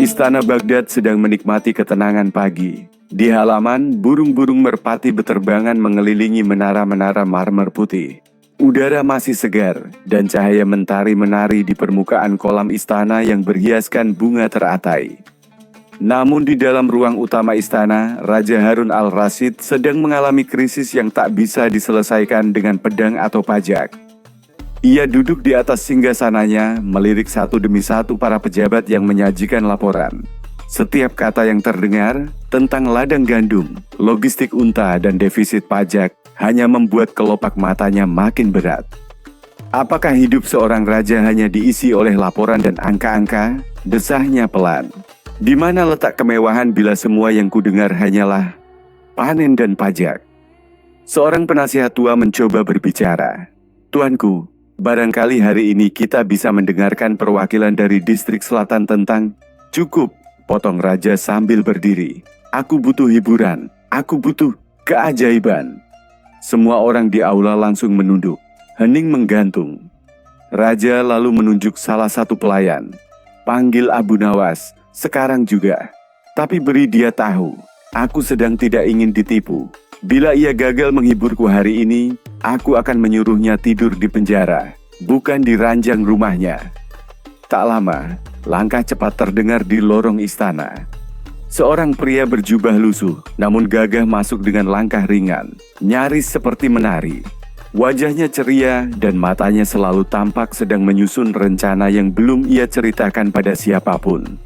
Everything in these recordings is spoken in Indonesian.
Istana Baghdad sedang menikmati ketenangan pagi. Di halaman, burung-burung merpati beterbangan mengelilingi menara-menara marmer putih. Udara masih segar, dan cahaya mentari menari di permukaan kolam istana yang berhiaskan bunga teratai. Namun di dalam ruang utama istana, Raja Harun al-Rasyid sedang mengalami krisis yang tak bisa diselesaikan dengan pedang atau pajak. Ia duduk di atas singgasananya, melirik satu demi satu para pejabat yang menyajikan laporan. Setiap kata yang terdengar tentang ladang gandum, logistik unta dan defisit pajak hanya membuat kelopak matanya makin berat. Apakah hidup seorang raja hanya diisi oleh laporan dan angka-angka? Desahnya pelan. Di mana letak kemewahan bila semua yang kudengar hanyalah panen dan pajak? Seorang penasihat tua mencoba berbicara. Tuanku, barangkali hari ini kita bisa mendengarkan perwakilan dari distrik selatan tentang... Cukup, potong raja sambil berdiri. Aku butuh hiburan, aku butuh keajaiban. Semua orang di aula langsung menunduk, hening menggantung. Raja lalu menunjuk salah satu pelayan. Panggil Abu Nawas, sekarang juga. Tapi beri dia tahu, aku sedang tidak ingin ditipu. Bila ia gagal menghiburku hari ini, aku akan menyuruhnya tidur di penjara, bukan di ranjang rumahnya. Tak lama, langkah cepat terdengar di lorong istana. Seorang pria berjubah lusuh, namun gagah masuk dengan langkah ringan, nyaris seperti menari. Wajahnya ceria dan matanya selalu tampak sedang menyusun rencana yang belum ia ceritakan pada siapapun.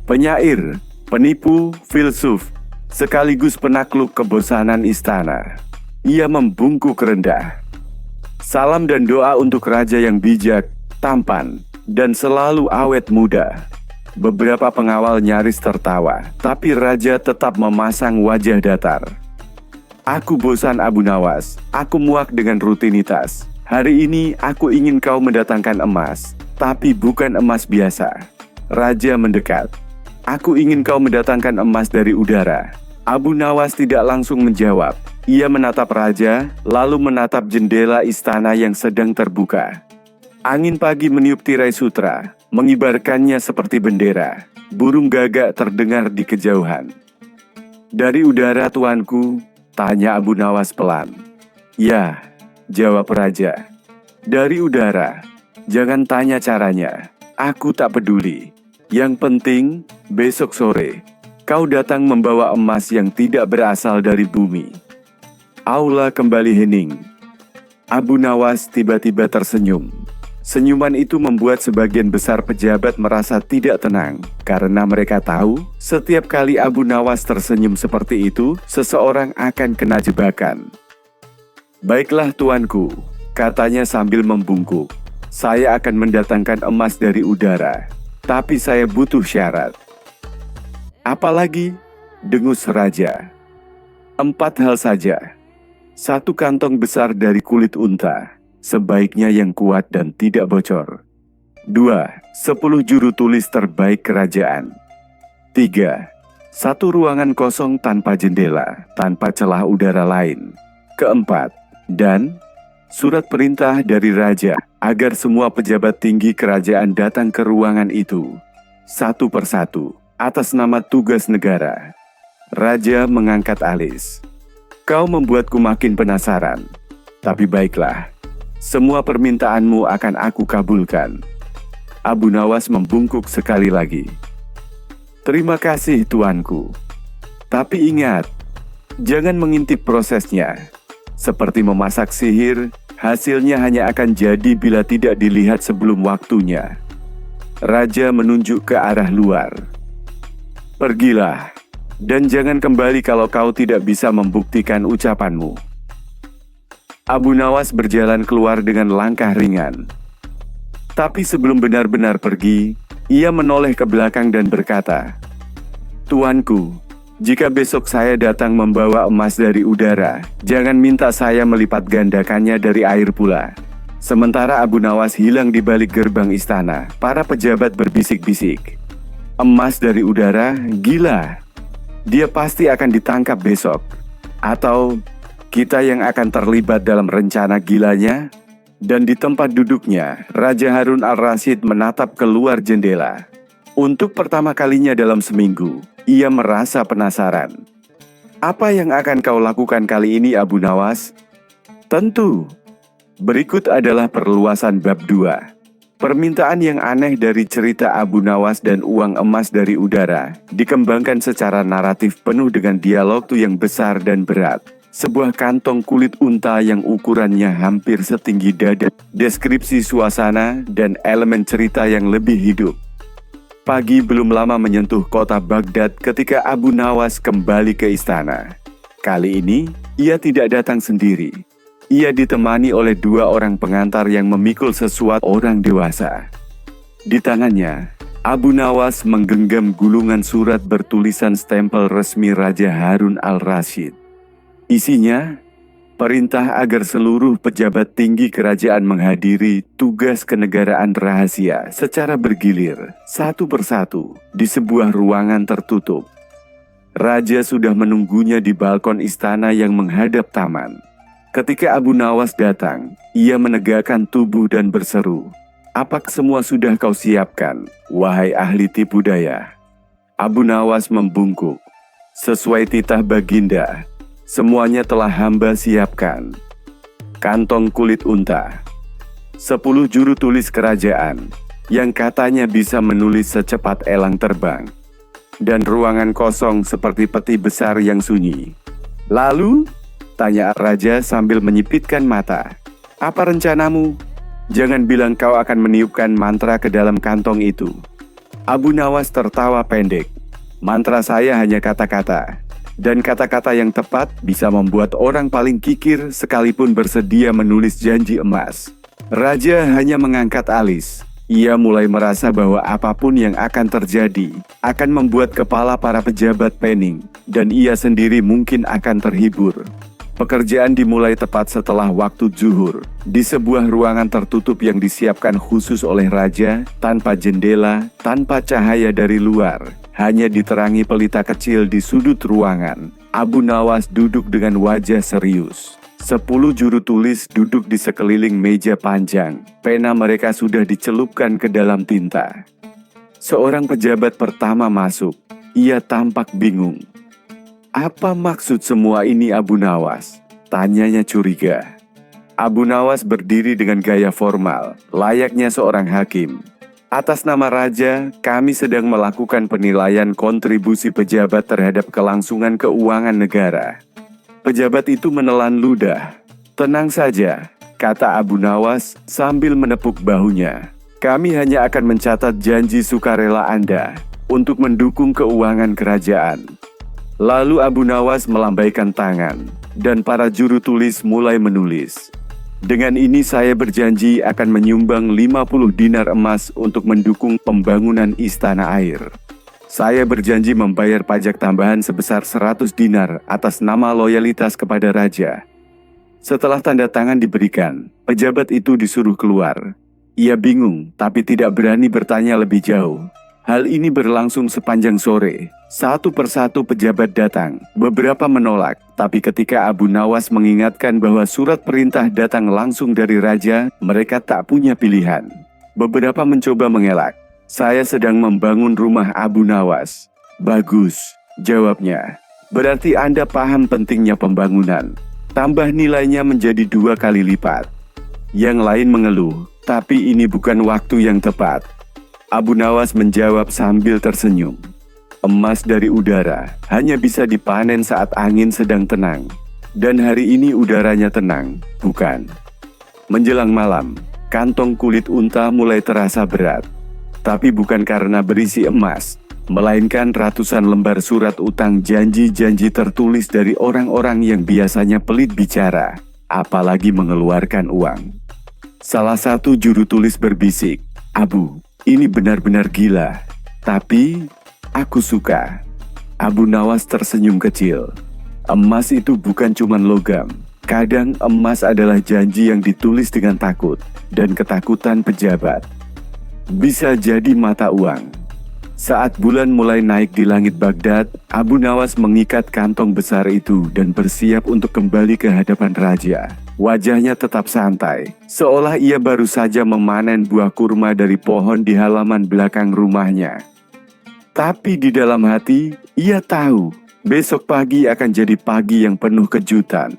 Penyair, penipu, filsuf, sekaligus penakluk kebosanan istana. Ia membungkuk rendah. Salam dan doa untuk raja yang bijak, tampan, dan selalu awet muda. Beberapa pengawal nyaris tertawa, tapi raja tetap memasang wajah datar. Aku bosan Abu Nawas, aku muak dengan rutinitas. Hari ini aku ingin kau mendatangkan emas, tapi bukan emas biasa. Raja mendekat. Aku ingin kau mendatangkan emas dari udara. Abu Nawas tidak langsung menjawab. Ia menatap raja, lalu menatap jendela istana yang sedang terbuka. Angin pagi meniup tirai sutra, mengibarkannya seperti bendera. Burung gagak terdengar di kejauhan. Dari udara tuanku, tanya Abu Nawas pelan. Ya, jawab raja. Dari udara, jangan tanya caranya. Aku tak peduli. Yang penting, besok sore, kau datang membawa emas yang tidak berasal dari bumi. Aula kembali hening. Abu Nawas tiba-tiba tersenyum. Senyuman itu membuat sebagian besar pejabat merasa tidak tenang, karena mereka tahu, setiap kali Abu Nawas tersenyum seperti itu, seseorang akan kena jebakan. Baiklah tuanku, katanya sambil membungkuk. Saya akan mendatangkan emas dari udara, tapi saya butuh syarat. Apalagi? Dengus raja. 4 hal saja. 1 kantong besar dari kulit unta. Sebaiknya yang kuat dan tidak bocor. 2. 10 juru tulis terbaik kerajaan. 3. 1 ruangan kosong tanpa jendela, tanpa celah udara lain. 4. Dan surat perintah dari raja, agar semua pejabat tinggi kerajaan datang ke ruangan itu. Satu persatu, atas nama tugas negara. Raja mengangkat alis. Kau membuatku makin penasaran. Tapi baiklah. Semua permintaanmu akan aku kabulkan. Abu Nawas membungkuk sekali lagi. Terima kasih tuanku. Tapi ingat, jangan mengintip prosesnya. Seperti memasak sihir, hasilnya hanya akan jadi bila tidak dilihat sebelum waktunya. Raja menunjuk ke arah luar. Pergilah, dan jangan kembali kalau kau tidak bisa membuktikan ucapanmu. Abu Nawas berjalan keluar dengan langkah ringan. Tapi sebelum benar-benar pergi, ia menoleh ke belakang dan berkata, Tuanku, jika besok saya datang membawa emas dari udara, jangan minta saya melipat gandakannya dari air pula. Sementara Abu Nawas hilang di balik gerbang istana, para pejabat berbisik-bisik. Emas dari udara, gila. Dia pasti akan ditangkap besok. Atau kita yang akan terlibat dalam rencana gilanya. Dan di tempat duduknya, Raja Harun al-Rasyid menatap keluar jendela. Untuk pertama kalinya dalam seminggu, ia merasa penasaran. Apa yang akan kau lakukan kali ini, Abu Nawas? Tentu. Berikut adalah perluasan bab 2. Permintaan yang aneh dari cerita Abu Nawas dan uang emas dari udara dikembangkan secara naratif penuh dengan dialog yang besar dan berat. Sebuah kantong kulit unta yang ukurannya hampir setinggi dada, deskripsi suasana dan elemen cerita yang lebih hidup. Pagi belum lama menyentuh kota Baghdad ketika Abu Nawas kembali ke istana. Kali ini, ia tidak datang sendiri. Ia ditemani oleh 2 orang pengantar yang memikul sesuatu orang dewasa. Di tangannya, Abu Nawas menggenggam gulungan surat bertulisan stempel resmi Raja Harun al-Rasyid. Isinya, perintah agar seluruh pejabat tinggi kerajaan menghadiri tugas kenegaraan rahasia secara bergilir, satu persatu, di sebuah ruangan tertutup. Raja sudah menunggunya di balkon istana yang menghadap taman. Ketika Abu Nawas datang, ia menegakkan tubuh dan berseru, "Apakah semua sudah kau siapkan, wahai ahli tipu daya?" Abu Nawas membungkuk, "Sesuai titah Baginda, semuanya telah hamba siapkan." Kantong kulit unta, 10 juru tulis kerajaan, yang katanya bisa menulis secepat elang terbang, dan ruangan kosong seperti peti besar yang sunyi. "Lalu?" tanya Raja sambil menyipitkan mata. "Apa rencanamu? Jangan bilang kau akan meniupkan mantra ke dalam kantong itu." Abu Nawas tertawa pendek. "Mantra saya hanya kata-kata. Dan kata-kata yang tepat bisa membuat orang paling kikir sekalipun bersedia menulis janji emas." Raja hanya mengangkat alis. Ia mulai merasa bahwa apapun yang akan terjadi akan membuat kepala para pejabat pening, dan ia sendiri mungkin akan terhibur. Pekerjaan dimulai tepat setelah waktu zuhur, di sebuah ruangan tertutup yang disiapkan khusus oleh raja, tanpa jendela, tanpa cahaya dari luar, hanya diterangi pelita kecil di sudut ruangan. Abu Nawas duduk dengan wajah serius. 10 juru tulis duduk di sekeliling meja panjang, pena mereka sudah dicelupkan ke dalam tinta. Seorang pejabat pertama masuk, ia tampak bingung. "Apa maksud semua ini, Abu Nawas?" tanyanya curiga. Abu Nawas berdiri dengan gaya formal, layaknya seorang hakim. "Atas nama Raja, kami sedang melakukan penilaian kontribusi pejabat terhadap kelangsungan keuangan negara." Pejabat itu menelan ludah. "Tenang saja," kata Abu Nawas sambil menepuk bahunya. "Kami hanya akan mencatat janji sukarela Anda untuk mendukung keuangan kerajaan." Lalu Abu Nawas melambaikan tangan, dan para juru tulis mulai menulis. "Dengan ini saya berjanji akan menyumbang 50 dinar emas untuk mendukung pembangunan istana air. Saya berjanji membayar pajak tambahan sebesar 100 dinar atas nama loyalitas kepada raja." Setelah tanda tangan diberikan, pejabat itu disuruh keluar. Ia bingung, tapi tidak berani bertanya lebih jauh. Hal ini berlangsung sepanjang sore. Satu persatu pejabat datang, beberapa menolak, tapi ketika Abu Nawas mengingatkan bahwa surat perintah datang langsung dari raja, mereka tak punya pilihan. Beberapa mencoba mengelak. "Saya sedang membangun rumah, Abu Nawas." "Bagus," jawabnya. "Berarti Anda paham pentingnya pembangunan. Tambah nilainya menjadi 2 kali lipat." Yang lain mengeluh, "Tapi ini bukan waktu yang tepat." Abu Nawas menjawab sambil tersenyum. "Emas dari udara hanya bisa dipanen saat angin sedang tenang. Dan hari ini udaranya tenang, bukan?" Menjelang malam, kantong kulit unta mulai terasa berat. Tapi bukan karena berisi emas, melainkan ratusan lembar surat utang janji-janji tertulis dari orang-orang yang biasanya pelit bicara, apalagi mengeluarkan uang. Salah satu juru tulis berbisik, "Abu, ini benar-benar gila, tapi aku suka." Abu Nawas tersenyum kecil. Emas itu bukan cuma logam. Kadang emas adalah janji yang ditulis dengan takut dan ketakutan pejabat. Bisa jadi mata uang. Saat bulan mulai naik di langit Baghdad, Abu Nawas mengikat kantong besar itu dan bersiap untuk kembali ke hadapan raja. Wajahnya tetap santai, seolah ia baru saja memanen buah kurma dari pohon di halaman belakang rumahnya. Tapi di dalam hati, ia tahu besok pagi akan jadi pagi yang penuh kejutan.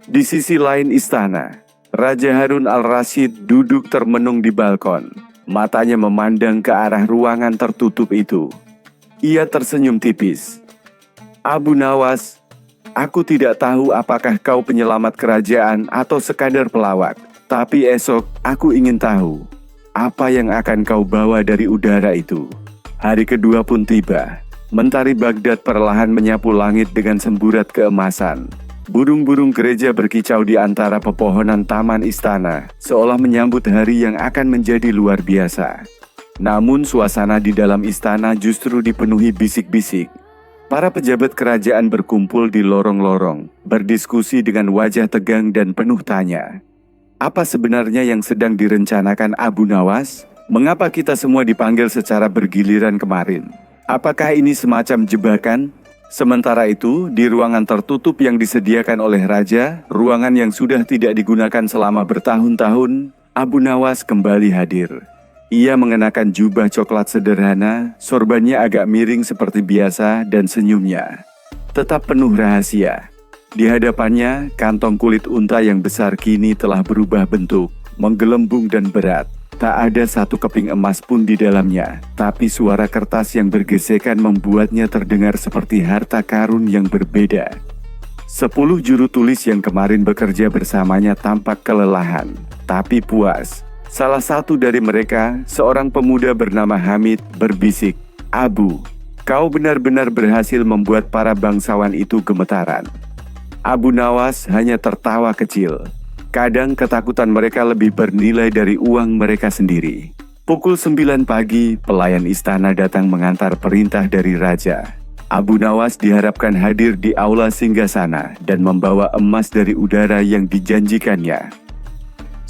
Di sisi lain istana, Raja Harun al-Rasyid duduk termenung di balkon. Matanya memandang ke arah ruangan tertutup itu. Ia tersenyum tipis. Abu Nawas, aku tidak tahu apakah kau penyelamat kerajaan atau sekadar pelawak. Tapi esok aku ingin tahu, apa yang akan kau bawa dari udara itu? Hari kedua pun tiba. Mentari Baghdad perlahan menyapu langit dengan semburat keemasan. Burung-burung gereja berkicau di antara pepohonan taman istana, seolah menyambut hari yang akan menjadi luar biasa. Namun suasana di dalam istana justru dipenuhi bisik-bisik. Para pejabat kerajaan berkumpul di lorong-lorong, berdiskusi dengan wajah tegang dan penuh tanya. Apa sebenarnya yang sedang direncanakan Abu Nawas? Mengapa kita semua dipanggil secara bergiliran kemarin? Apakah ini semacam jebakan? Sementara itu, di ruangan tertutup yang disediakan oleh raja, ruangan yang sudah tidak digunakan selama bertahun-tahun, Abu Nawas kembali hadir. Ia mengenakan jubah coklat sederhana, sorbannya agak miring seperti biasa dan senyumnya tetap penuh rahasia. Di hadapannya, kantong kulit unta yang besar kini telah berubah bentuk, menggelembung dan berat. Tak ada satu keping emas pun di dalamnya, tapi suara kertas yang bergesekan membuatnya terdengar seperti harta karun yang berbeda. 10 juru tulis yang kemarin bekerja bersamanya tampak kelelahan, tapi puas. Salah satu dari mereka, seorang pemuda bernama Hamid, berbisik, "Abu, kau benar-benar berhasil membuat para bangsawan itu gemetaran." Abu Nawas hanya tertawa kecil. Kadang ketakutan mereka lebih bernilai dari uang mereka sendiri. Pukul 9 pagi, pelayan istana datang mengantar perintah dari raja. Abu Nawas diharapkan hadir di aula singgasana dan membawa emas dari udara yang dijanjikannya.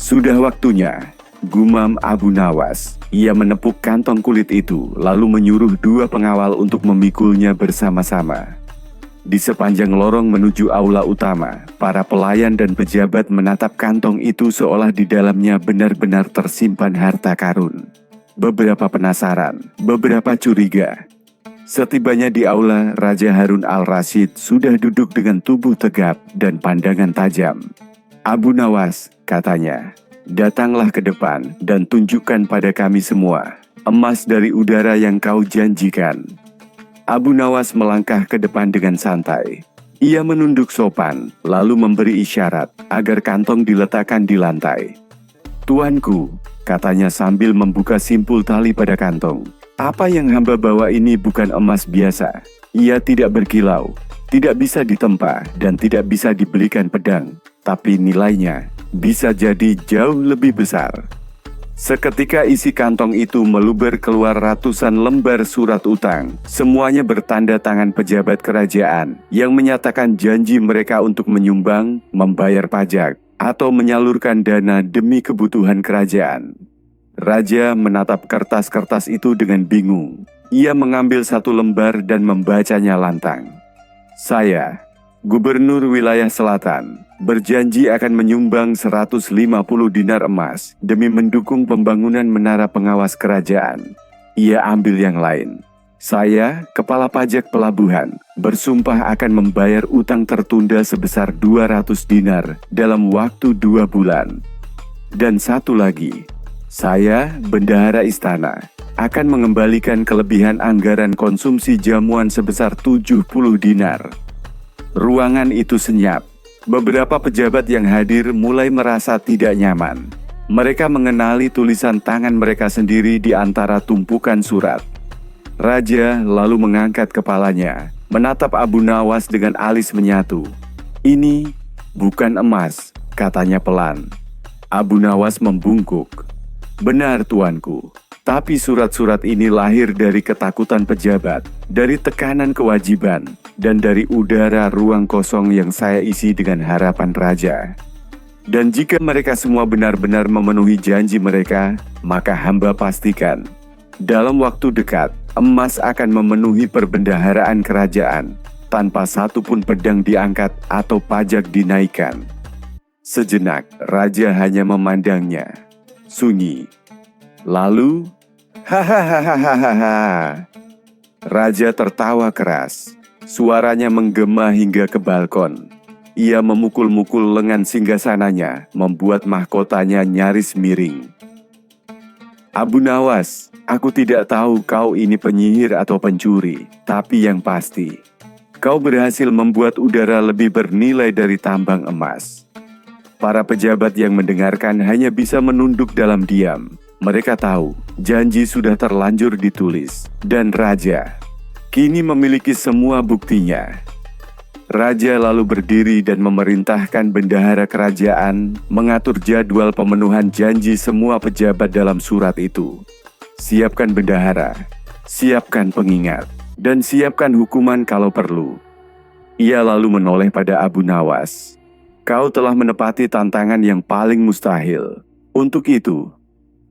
Sudah waktunya, gumam Abu Nawas. Ia menepuk kantong kulit itu, lalu menyuruh 2 pengawal untuk memikulnya bersama-sama. Di sepanjang lorong menuju aula utama, para pelayan dan pejabat menatap kantong itu seolah di dalamnya benar-benar tersimpan harta karun. Beberapa penasaran, beberapa curiga. Setibanya di aula, Raja Harun al-Rasyid sudah duduk dengan tubuh tegap dan pandangan tajam. "Abu Nawas," katanya, "datanglah ke depan dan tunjukkan pada kami semua emas dari udara yang kau janjikan." Abu Nawas melangkah ke depan dengan santai. Ia menunduk sopan, lalu memberi isyarat agar kantong diletakkan di lantai. "Tuanku," katanya sambil membuka simpul tali pada kantong, "apa yang hamba bawa ini bukan emas biasa. Ia tidak berkilau, tidak bisa ditempa, dan tidak bisa dibelikan pedang. Tapi nilainya bisa jadi jauh lebih besar." Seketika isi kantong itu meluber keluar ratusan lembar surat utang. Semuanya bertanda tangan pejabat kerajaan yang menyatakan janji mereka untuk menyumbang, membayar pajak, atau menyalurkan dana demi kebutuhan kerajaan. Raja menatap kertas-kertas itu dengan bingung. Ia mengambil satu lembar dan membacanya lantang. "Saya, Gubernur Wilayah Selatan, berjanji akan menyumbang 150 dinar emas demi mendukung pembangunan menara pengawas kerajaan." Ia ambil yang lain. "Saya, Kepala Pajak Pelabuhan, bersumpah akan membayar utang tertunda sebesar 200 dinar dalam waktu 2 bulan. Dan satu lagi, saya, Bendahara Istana, akan mengembalikan kelebihan anggaran konsumsi jamuan sebesar 70 dinar. Ruangan itu senyap. Beberapa pejabat yang hadir mulai merasa tidak nyaman. Mereka mengenali tulisan tangan mereka sendiri di antara tumpukan surat. Raja lalu mengangkat kepalanya, menatap Abu Nawas dengan alis menyatu. "Ini bukan emas," katanya pelan. Abu Nawas membungkuk. "Benar, tuanku. Tapi surat-surat ini lahir dari ketakutan pejabat, dari tekanan kewajiban, dan dari udara ruang kosong yang saya isi dengan harapan raja. Dan jika mereka semua benar-benar memenuhi janji mereka, maka hamba pastikan, dalam waktu dekat, emas akan memenuhi perbendaharaan kerajaan, tanpa satu pun pedang diangkat atau pajak dinaikkan." Sejenak, raja hanya memandangnya. Sunyi. Lalu, "Hahaha, Raja tertawa keras. Suaranya menggema hingga ke balkon. Ia memukul-mukul lengan singgasananya, membuat mahkotanya nyaris miring. Abu Nawas, aku tidak tahu kau ini penyihir atau pencuri, tapi yang pasti, kau berhasil membuat udara lebih bernilai dari tambang emas. Para pejabat yang mendengarkan hanya bisa menunduk dalam diam. Mereka tahu, janji sudah terlanjur ditulis, dan Raja kini memiliki semua buktinya. Raja lalu berdiri dan memerintahkan bendahara kerajaan mengatur jadwal pemenuhan janji semua pejabat dalam surat itu. Siapkan bendahara, siapkan pengingat, dan siapkan hukuman kalau perlu. Ia lalu menoleh pada Abu Nawas. Kau telah menepati tantangan yang paling mustahil. Untuk itu,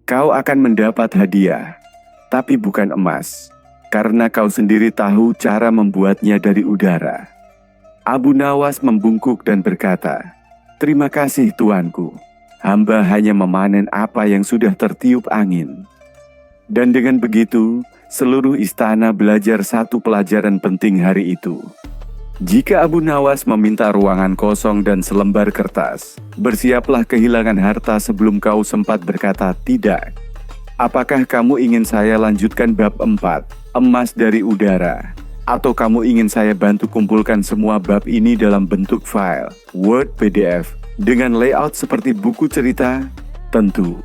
kau akan mendapat hadiah, tapi bukan emas. Karena kau sendiri tahu cara membuatnya dari udara. Abu Nawas membungkuk dan berkata, "Terima kasih tuanku, hamba hanya memanen apa yang sudah tertiup angin." Dan dengan begitu, seluruh istana belajar satu pelajaran penting hari itu. Jika Abu Nawas meminta ruangan kosong dan selembar kertas, bersiaplah kehilangan harta sebelum kau sempat berkata tidak. Apakah kamu ingin saya lanjutkan bab 4, emas dari udara? Atau kamu ingin saya bantu kumpulkan semua bab ini dalam bentuk file, Word PDF, dengan layout seperti buku cerita? Tentu.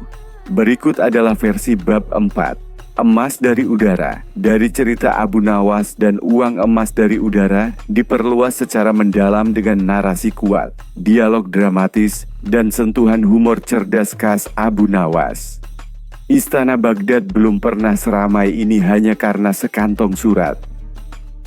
Berikut adalah versi bab 4, emas dari udara, dari cerita Abu Nawas dan uang emas dari udara, diperluas secara mendalam dengan narasi kuat, dialog dramatis, dan sentuhan humor cerdas khas Abu Nawas. Istana Baghdad belum pernah seramai ini hanya karena sekantong surat.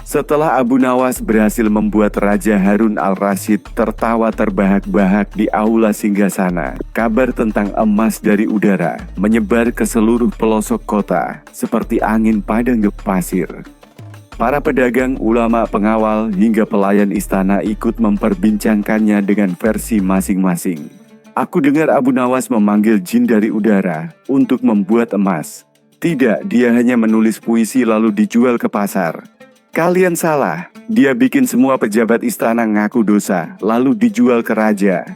Setelah Abu Nawas berhasil membuat Raja Harun al-Rasyid tertawa terbahak-bahak di aula singgasana, kabar tentang emas dari udara menyebar ke seluruh pelosok kota seperti angin pada gep pasir. Para pedagang, ulama, pengawal, hingga pelayan istana ikut memperbincangkannya dengan versi masing-masing. Aku dengar Abu Nawas memanggil jin dari udara untuk membuat emas. Tidak, dia hanya menulis puisi lalu dijual ke pasar. Kalian salah, dia bikin semua pejabat istana ngaku dosa, lalu dijual ke raja.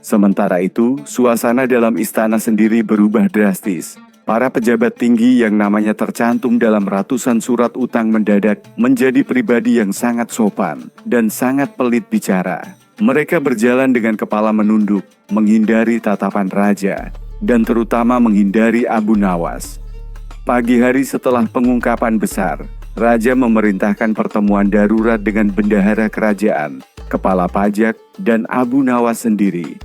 Sementara itu, suasana dalam istana sendiri berubah drastis. Para pejabat tinggi yang namanya tercantum dalam ratusan surat utang mendadak menjadi pribadi yang sangat sopan dan sangat pelit bicara. Mereka berjalan dengan kepala menunduk, menghindari tatapan raja, dan terutama menghindari Abu Nawas. Pagi hari setelah pengungkapan besar, raja memerintahkan pertemuan darurat dengan bendahara kerajaan, kepala pajak, dan Abu Nawas sendiri.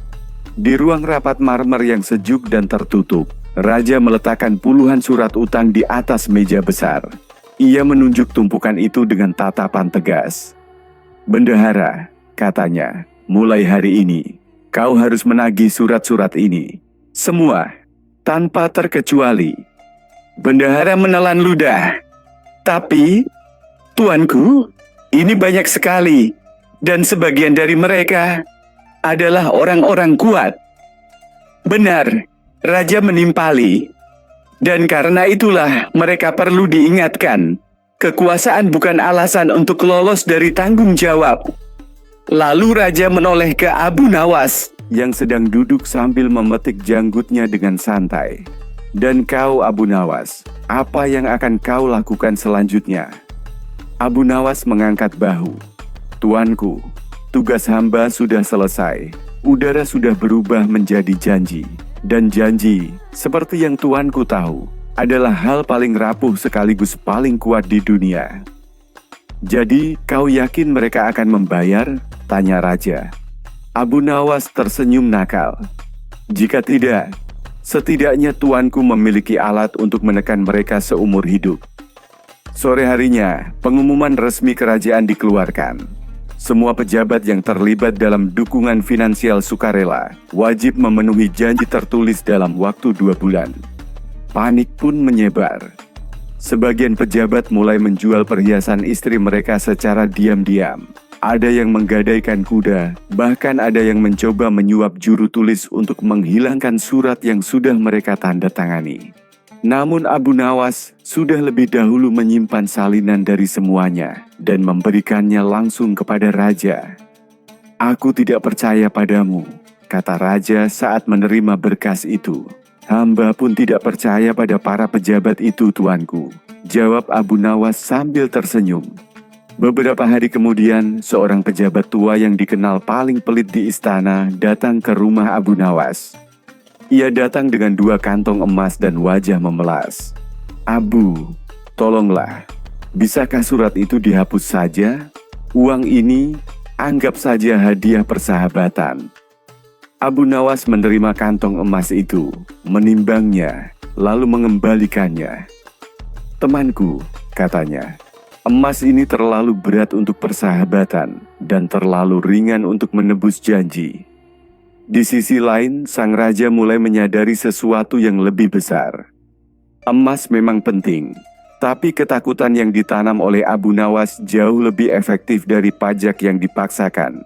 Di ruang rapat marmer yang sejuk dan tertutup, raja meletakkan puluhan surat utang di atas meja besar. Ia menunjuk tumpukan itu dengan tatapan tegas. "Bendahara," katanya, "mulai hari ini, kau harus menagih surat-surat ini. Semua, tanpa terkecuali." Bendahara menelan ludah. "Tapi, tuanku, ini banyak sekali, dan sebagian dari mereka adalah orang-orang kuat." "Benar," raja menimpali. "Dan karena itulah mereka perlu diingatkan. Kekuasaan bukan alasan untuk lolos dari tanggung jawab." Lalu raja menoleh ke Abu Nawas yang sedang duduk sambil memetik janggutnya dengan santai. "Dan kau Abu Nawas, apa yang akan kau lakukan selanjutnya?" Abu Nawas mengangkat bahu. "Tuanku, tugas hamba sudah selesai. Udara sudah berubah menjadi janji. Dan janji, seperti yang tuanku tahu, adalah hal paling rapuh sekaligus paling kuat di dunia." "Jadi, kau yakin mereka akan membayar?" tanya raja. Abu Nawas tersenyum nakal. "Jika tidak, setidaknya tuanku memiliki alat untuk menekan mereka seumur hidup." Sore harinya, pengumuman resmi kerajaan dikeluarkan. Semua pejabat yang terlibat dalam dukungan finansial sukarela wajib memenuhi janji tertulis dalam waktu 2 bulan. Panik pun menyebar. Sebagian pejabat mulai menjual perhiasan istri mereka secara diam-diam. Ada yang menggadaikan kuda, bahkan ada yang mencoba menyuap juru tulis untuk menghilangkan surat yang sudah mereka tanda tangani. Namun Abu Nawas sudah lebih dahulu menyimpan salinan dari semuanya dan memberikannya langsung kepada raja. "Aku tidak percaya padamu," kata raja saat menerima berkas itu. "Hamba pun tidak percaya pada para pejabat itu, tuanku," jawab Abu Nawas sambil tersenyum. Beberapa hari kemudian, seorang pejabat tua yang dikenal paling pelit di istana datang ke rumah Abu Nawas. Ia datang dengan 2 kantong emas dan wajah memelas. "Abu, tolonglah. Bisakah surat itu dihapus saja? Uang ini anggap saja hadiah persahabatan." Abu Nawas menerima kantong emas itu, menimbangnya, lalu mengembalikannya. "Temanku," katanya, "emas ini terlalu berat untuk persahabatan dan terlalu ringan untuk menebus janji." Di sisi lain, sang raja mulai menyadari sesuatu yang lebih besar. Emas memang penting, tapi ketakutan yang ditanam oleh Abu Nawas jauh lebih efektif dari pajak yang dipaksakan.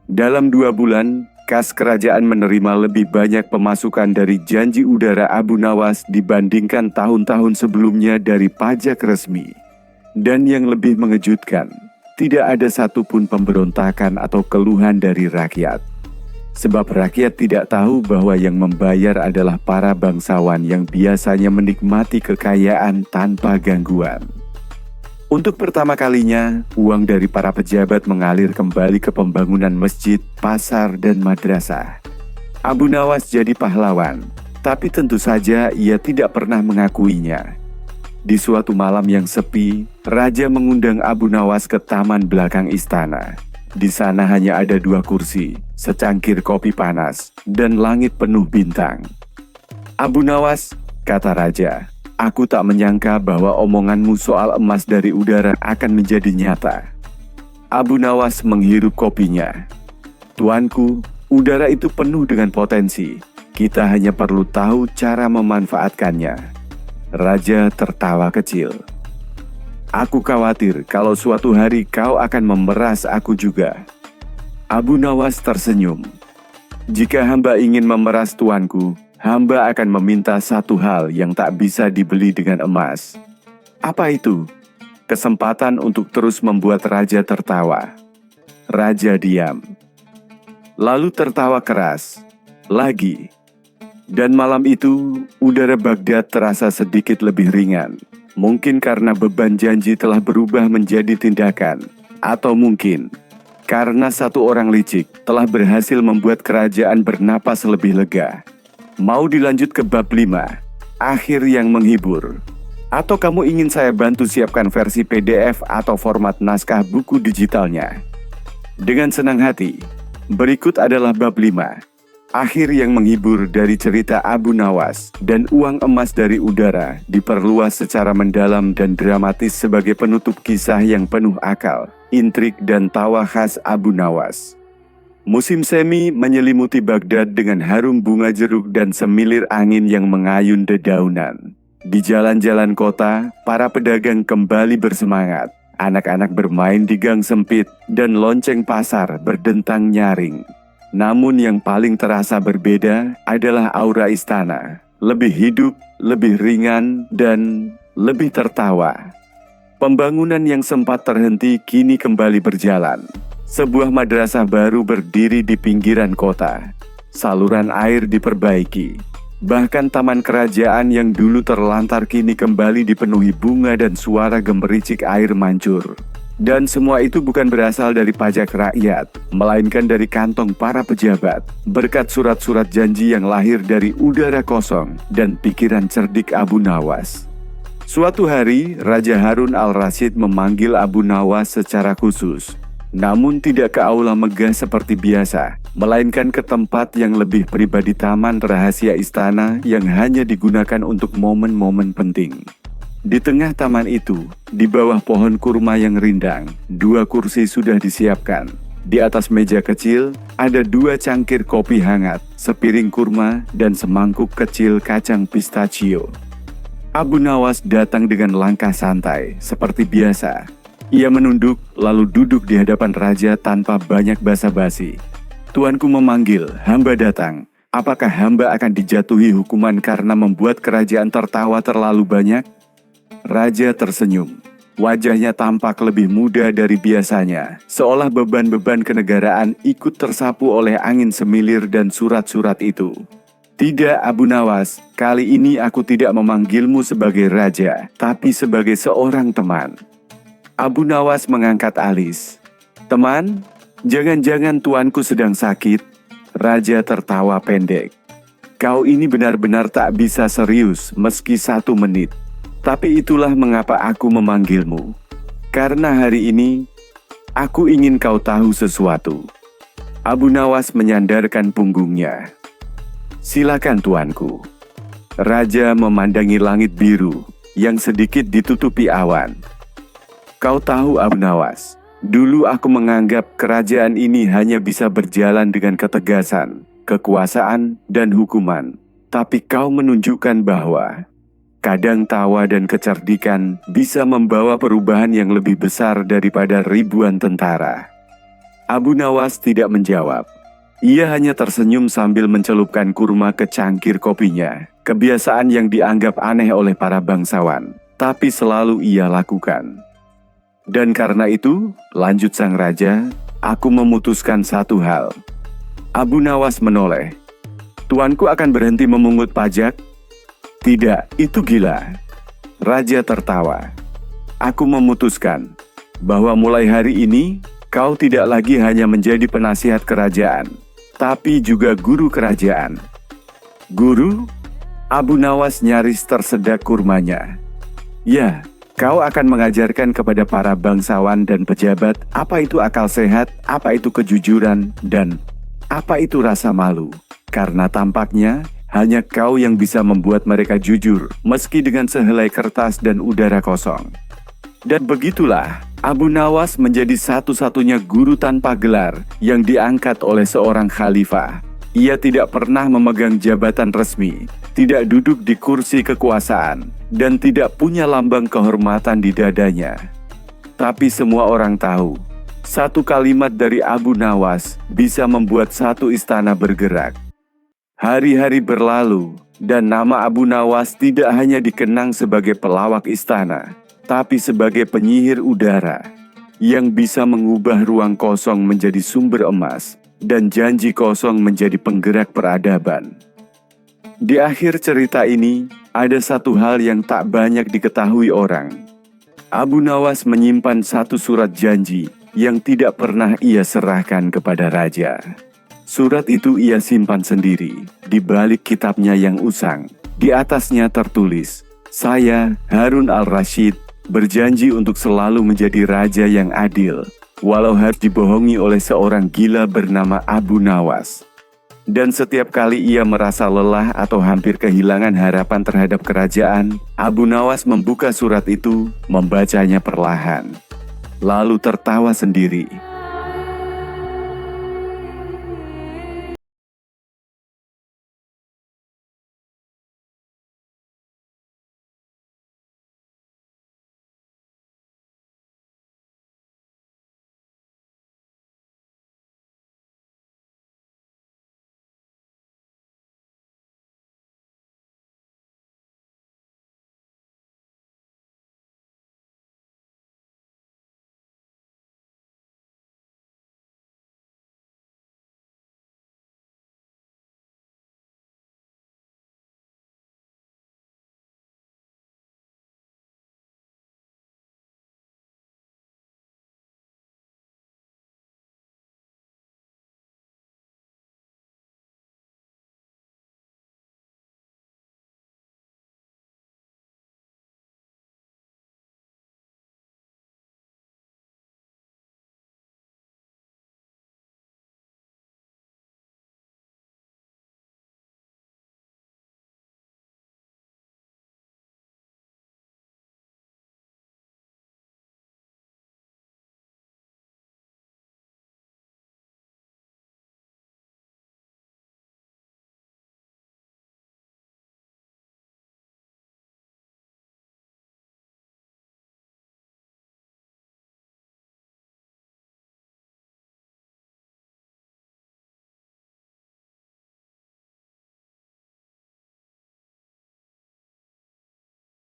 Dalam 2 bulan, kas kerajaan menerima lebih banyak pemasukan dari janji udara Abu Nawas dibandingkan tahun-tahun sebelumnya dari pajak resmi. Dan yang lebih mengejutkan, tidak ada satupun pemberontakan atau keluhan dari rakyat. Sebab rakyat tidak tahu bahwa yang membayar adalah para bangsawan yang biasanya menikmati kekayaan tanpa gangguan. Untuk pertama kalinya, uang dari para pejabat mengalir kembali ke pembangunan masjid, pasar, dan madrasah. Abu Nawas jadi pahlawan, tapi tentu saja ia tidak pernah mengakuinya. Di suatu malam yang sepi, raja mengundang Abu Nawas ke taman belakang istana. Di sana hanya ada 2 kursi, secangkir kopi panas, dan langit penuh bintang. "Abu Nawas," kata raja, "aku tak menyangka bahwa omonganmu soal emas dari udara akan menjadi nyata." Abu Nawas menghirup kopinya. "Tuanku, udara itu penuh dengan potensi. Kita hanya perlu tahu cara memanfaatkannya." Raja tertawa kecil. "Aku khawatir kalau suatu hari kau akan memeras aku juga." Abu Nawas tersenyum. "Jika hamba ingin memeras tuanku, hamba akan meminta satu hal yang tak bisa dibeli dengan emas." "Apa itu?" "Kesempatan untuk terus membuat raja tertawa." Raja diam. Lalu tertawa keras. Lagi. Dan malam itu, udara Baghdad terasa sedikit lebih ringan. Mungkin karena beban janji telah berubah menjadi tindakan, atau mungkin karena satu orang licik telah berhasil membuat kerajaan bernapas lebih lega. Mau dilanjut ke bab 5, akhir yang menghibur? Atau kamu ingin saya bantu siapkan versi PDF atau format naskah buku digitalnya? Dengan senang hati, berikut adalah bab 5. Akhir yang menghibur dari cerita Abu Nawas dan uang emas dari udara diperluas secara mendalam dan dramatis sebagai penutup kisah yang penuh akal, intrik dan tawa khas Abu Nawas. Musim semi menyelimuti Baghdad dengan harum bunga jeruk dan semilir angin yang mengayun dedaunan. Di jalan-jalan kota, para pedagang kembali bersemangat. Anak-anak bermain di gang sempit dan lonceng pasar berdentang nyaring. Namun yang paling terasa berbeda adalah aura istana. Lebih hidup, lebih ringan, dan lebih tertawa. Pembangunan yang sempat terhenti kini kembali berjalan. Sebuah madrasah baru berdiri di pinggiran kota. Saluran air diperbaiki. Bahkan taman kerajaan yang dulu terlantar kini kembali dipenuhi bunga dan suara gemericik air mancur. Dan semua itu bukan berasal dari pajak rakyat, melainkan dari kantong para pejabat, berkat surat-surat janji yang lahir dari udara kosong dan pikiran cerdik Abu Nawas. Suatu hari, Raja Harun al-Rasyid memanggil Abu Nawas secara khusus. Namun tidak ke aula megah seperti biasa, melainkan ke tempat yang lebih pribadi, taman rahasia istana yang hanya digunakan untuk momen-momen penting. Di tengah taman itu, di bawah pohon kurma yang rindang, 2 kursi sudah disiapkan. Di atas meja kecil, ada 2 cangkir kopi hangat, sepiring kurma, dan semangkuk kecil kacang pistachio. Abu Nawas datang dengan langkah santai, seperti biasa. Ia menunduk, lalu duduk di hadapan raja tanpa banyak basa-basi. "Tuanku memanggil, hamba datang," Apakah hamba akan dijatuhi hukuman karena membuat kerajaan tertawa terlalu banyak? Raja tersenyum. Wajahnya tampak lebih muda dari biasanya, seolah beban-beban kenegaraan ikut tersapu oleh angin semilir dan surat-surat itu. Tidak, Abu Nawas, kali ini aku tidak memanggilmu sebagai raja, tapi sebagai seorang teman. Abu Nawas mengangkat alis. Teman? Jangan-jangan tuanku sedang sakit? Raja tertawa pendek. Kau ini benar-benar tak bisa serius meski 1 menit. Tapi itulah mengapa aku memanggilmu. Karena hari ini, aku ingin kau tahu sesuatu. Abu Nawas menyandarkan punggungnya. Silakan tuanku. Raja memandangi langit biru yang sedikit ditutupi awan. Kau tahu Abu Nawas, dulu aku menganggap kerajaan ini hanya bisa berjalan dengan ketegasan, kekuasaan, dan hukuman. Tapi kau menunjukkan bahwa kadang tawa dan kecerdikan bisa membawa perubahan yang lebih besar daripada ribuan tentara. Abu Nawas tidak menjawab. Ia hanya tersenyum sambil mencelupkan kurma ke cangkir kopinya. Kebiasaan yang dianggap aneh oleh para bangsawan, tapi selalu ia lakukan. Dan karena itu, lanjut sang raja, aku memutuskan satu hal. Abu Nawas menoleh. Tuanku akan berhenti memungut pajak? Tidak, itu gila. Raja tertawa. Aku memutuskan bahwa mulai hari ini, kau tidak lagi hanya menjadi penasihat kerajaan, tapi juga guru kerajaan. Guru? Abu Nawas nyaris tersedak kurmanya. Ya. Kau akan mengajarkan kepada para bangsawan dan pejabat apa itu akal sehat, apa itu kejujuran, dan apa itu rasa malu. Karena tampaknya hanya kau yang bisa membuat mereka jujur, meski dengan sehelai kertas dan udara kosong. Dan begitulah, Abu Nawas menjadi satu-satunya guru tanpa gelar yang diangkat oleh seorang khalifah. Ia tidak pernah memegang jabatan resmi, tidak duduk di kursi kekuasaan, dan tidak punya lambang kehormatan di dadanya. Tapi semua orang tahu, satu kalimat dari Abu Nawas bisa membuat satu istana bergerak. Hari-hari berlalu, dan nama Abu Nawas tidak hanya dikenang sebagai pelawak istana, tapi sebagai penyihir udara, yang bisa mengubah ruang kosong menjadi sumber emas, dan janji kosong menjadi penggerak peradaban. Di akhir cerita ini, ada satu hal yang tak banyak diketahui orang. Abu Nawas menyimpan satu surat janji yang tidak pernah ia serahkan kepada raja. Surat itu ia simpan sendiri, di balik kitabnya yang usang. Di atasnya tertulis, "Saya, Harun al-Rashid, berjanji untuk selalu menjadi raja yang adil, walau harus dibohongi oleh seorang gila bernama Abu Nawas." Dan setiap kali ia merasa lelah atau hampir kehilangan harapan terhadap kerajaan, Abu Nawas membuka surat itu, membacanya perlahan, lalu tertawa sendiri.